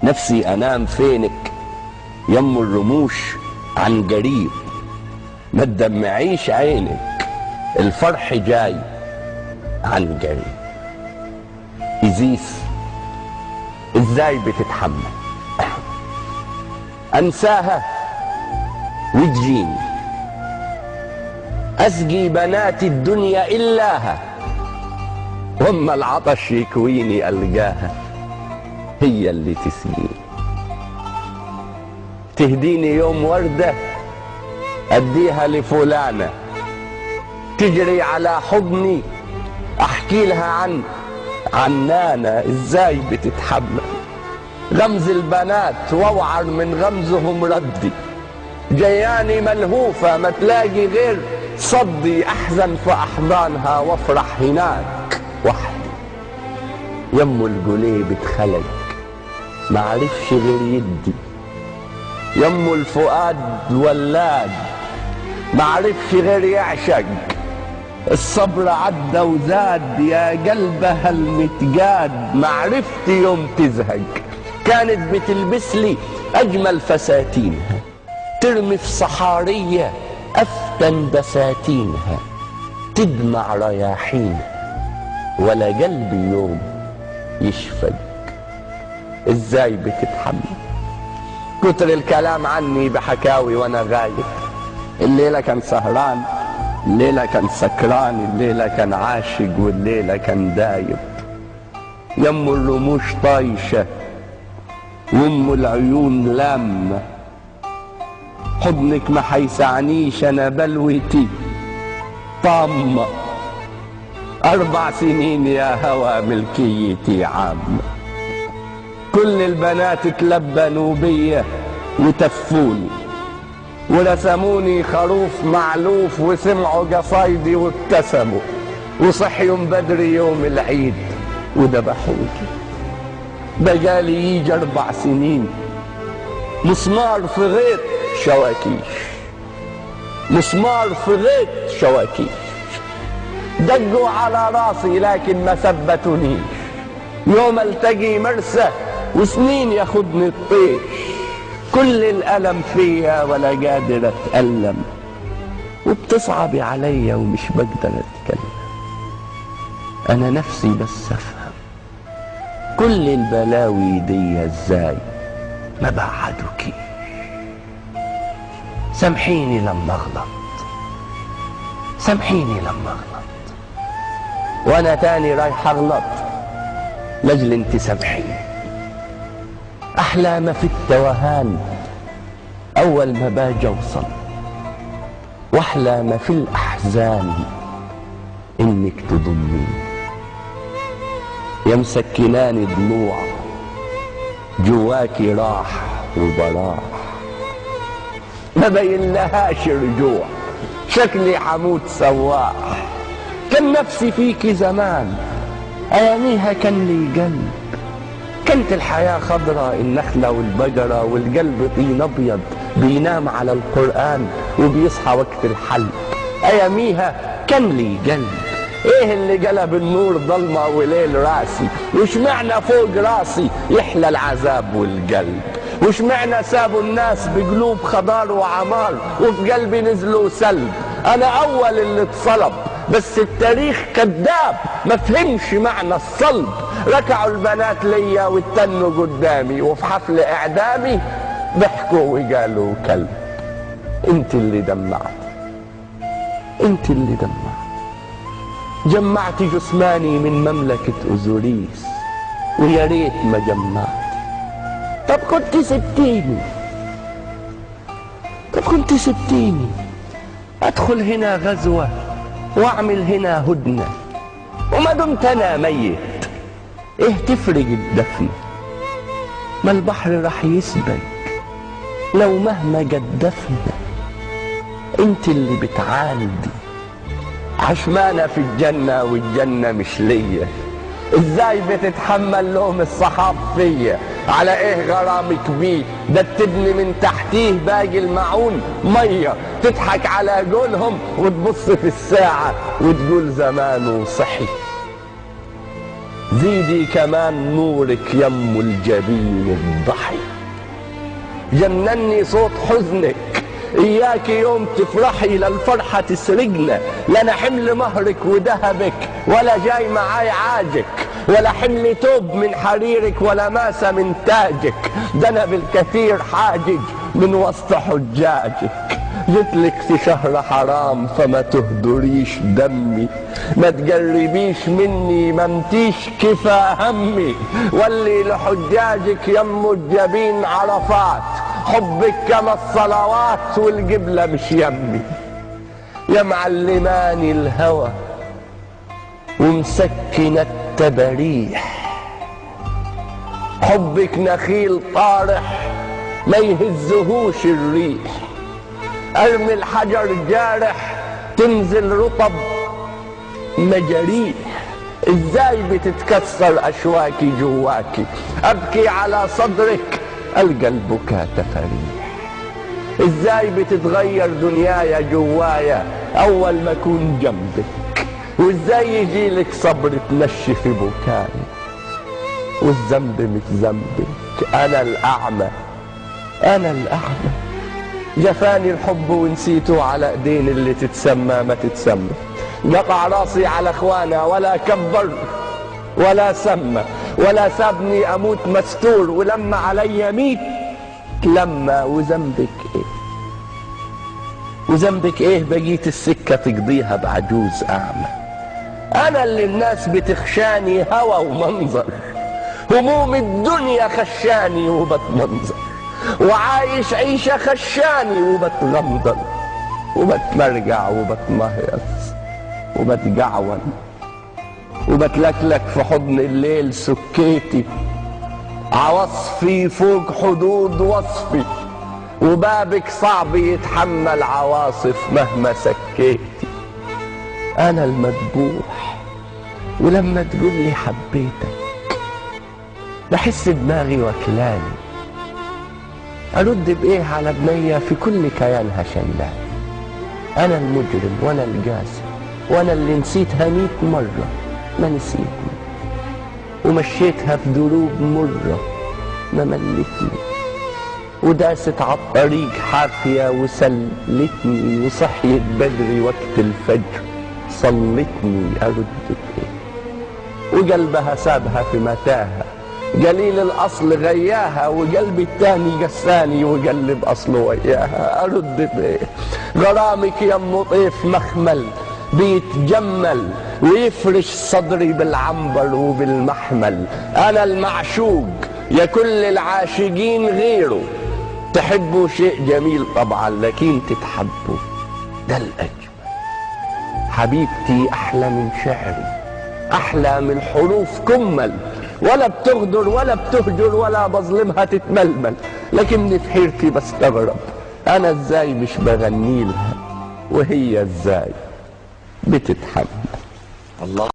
نفسي انام فينك يم الرموش عن قريب، ما تدمعيش عينك الفرح جاي عن قريب. إزيس ازاي بتتحمل انساها وتجيني، اسقي بنات الدنيا إلاها، واما العطش يكويني القاها هي اللي تسقيني. تهديني يوم وردة اديها لفلانة، تجري على حضني احكي لها عنانا. ازاي بتتحمل غمز البنات واوعر من غمزهم ردي، جياني ملهوفة ما تلاقي غير صدي، احزن في احضانها وافرح هناك وحدي. يم القليب اتخلق معرفش غير يدي، يم الفؤاد ولاد معرفش غير يعشق. الصبر عدى وزاد يا قلبها المتجاد، معرفتي يوم تزهق كانت بتلبس لي اجمل فساتينها، ترمي في صحارية افتن بساتينها، تدمع رياحينها ولا قلبي يوم يشفق. ازاي بتتحمل كتر الكلام عني بحكاوي وانا غايب، الليلة كان سهران، الليلة كان سكران، الليلة كان عاشق، والليلة كان دايب. يم الرموش طايشة وام العيون لامة، حضنك ما حيسعنيش انا بلوتي طامة. 4 سنين يا هوى ملكيتي عامة، كل البنات تلبنوا بيا وتفوني، ورسموني خروف معلوف وسمعوا قصايدي وابتسموا، وصحيوا بدري يوم العيد وذبحوني. بقالي يجي 4 سنين مسمار في غيط شواكيش، مسمار في غيط شواكيش، دقوا على راسي لكن ما ثبتونيش. يوم التقي مرسى وسنين ياخدني الطيش، كل الألم فيا ولا قادر أتألم، وبتصعبي عليا ومش بقدر أتكلم. أنا نفسي بس أفهم كل البلاوي دي إزاي ما بعدوكيش. سامحيني لما أغلط، سامحيني لما أغلط، وأنا تاني رايح أغلط لجل انت سامحيني. أحلى ما في التوهان أول ما باجي أوصل، وأحلى ما في الأحزان إنك تضميني. يا مسكناني ضلوع جواكي راح وبراح، ما بينلهاش رجوع، شكلي حموت سواح. كان نفسي فيكي زمان أياميها كان لي قلب، كانت الحياة خضراء النخلة والبقرة، والقلب طين أبيض بينام على القرآن وبيصحى وقت الحلق. أياميها كان لي قلب، ايه اللي قلب النور ضلمة وليل راسي؟ وش معنى فوق راسي يحلى العذاب والقلب؟ وش معنى سابوا الناس بقلوب خضار وعمار وفي قلبي نزلوا سلب؟ انا اول اللي اتصلب، بس التاريخ كذاب ما فهمش معنى الصلب. ركعوا البنات ليا واتنوا قدامي، وفي حفل اعدامي ضحكوا وقالوا كلب. انت اللي دمعت، انت اللي دمعت، جمعت جثماني من مملكة أوزوريس، ويا ريت ما جمعت. طب كنت سبتيني، طب كنت سبتيني أدخل هنا غزوة وأعمل هنا هدنة، وما دمت أنا ميت إيه تفرق الدفن؟ ما البحر رح يسبق لو مهما جدفنا. انت اللي بتعاندي عشمانة في الجنة والجنة مش ليا. ازاي بتتحمل لوم الصحاب فيا؟ على ايه غرامك بيه؟ ده تبني من تحتيه باقي المعون مية، تضحك على قولهم وتبص في الساعة وتقول زمانه صحي. زيدي كمان نورك يم الجبين الضحي. جنني صوت حزنك إياك يوم تفرحي للفرحة تسرقنا. لنا حمل مهرك وذهبك ولا جاي معاي عاجك، ولا حمل توب من حريرك ولا ماسة من تاجك. ده أنا بالكثير حاجج من وسط حجاجك. جيتلك في شهر حرام فما تهدريش دمي، ما تقربيش مني ما انتيش كفا همي. واللي لحجاجك يم الجبين عرفات، حبك كما الصلوات والقبلة مش يمي. يا معلماني الهوى ومسكنة التباريح، حبك نخيل طارح ما يهزهوش الريح. ارمي الحجر جارح تنزل رطب مجاريح. ازاي بتتكسر اشواكي جواكي، ابكي على صدرك القى البكاء تفاريح. ازاي بتتغير دنيايا جوايا اول ما اكون جنبك، وازاي يجيلك صبر تنشف بكاي. والذنب مش ذنبك، انا الاعمى انا الاعمى. جفاني الحب ونسيته على ايدين اللي تتسمى ما تتسمى. قطع راسي على اخوانا ولا كبر ولا سمى، ولا سابني اموت مستور ولما علي ميت لما. وذنبك ايه وذنبك ايه بقيت السكة تقضيها بعجوز اعمى. انا اللي الناس بتخشاني هوى ومنظر، هموم الدنيا خشاني وبتمنظر، وعايش عيشة خشاني وبتغمضر، وبتمرجع وبتمهيص وبتجعون، وبتلكلك في حضن الليل سكيتي. عواصفي فوق حدود وصفي، وبابك صعب يتحمل عواصف مهما سكيتي. انا المذبوح ولما تقول لي حبيتك بحس دماغي وكلاني. ارد بايه على بنية في كل كيانها شلاني. انا المجرم وانا القاسي وانا اللي نسيتها 100 مرة ما نسيتني، ومشيتها في دروب مرة ما ملتني، وداست عالطريق حافية وسلتني، وصحيت بدري وقت الفجر صلتني. ارد بايه وقلبها سابها في متاهة، قليل الاصل غياها وقلبي التاني قساني وقلب اصله وياها. ارد بايه غرامك يم طيف مخمل بيتجمل ويفرش صدري بالعنبر وبالمحمل. انا المعشوق يا كل العاشقين غيره، تحبوا شيء جميل طبعا لكن تتحبوا ده الاجمل. حبيبتي احلى من شعري، احلى من حروف كمل، ولا بتغدر ولا بتهجر ولا بظلمها تتململ. لكن في حيرتي بستغرب انا ازاي مش بغني لها وهي ازاي بتتحمل. الله.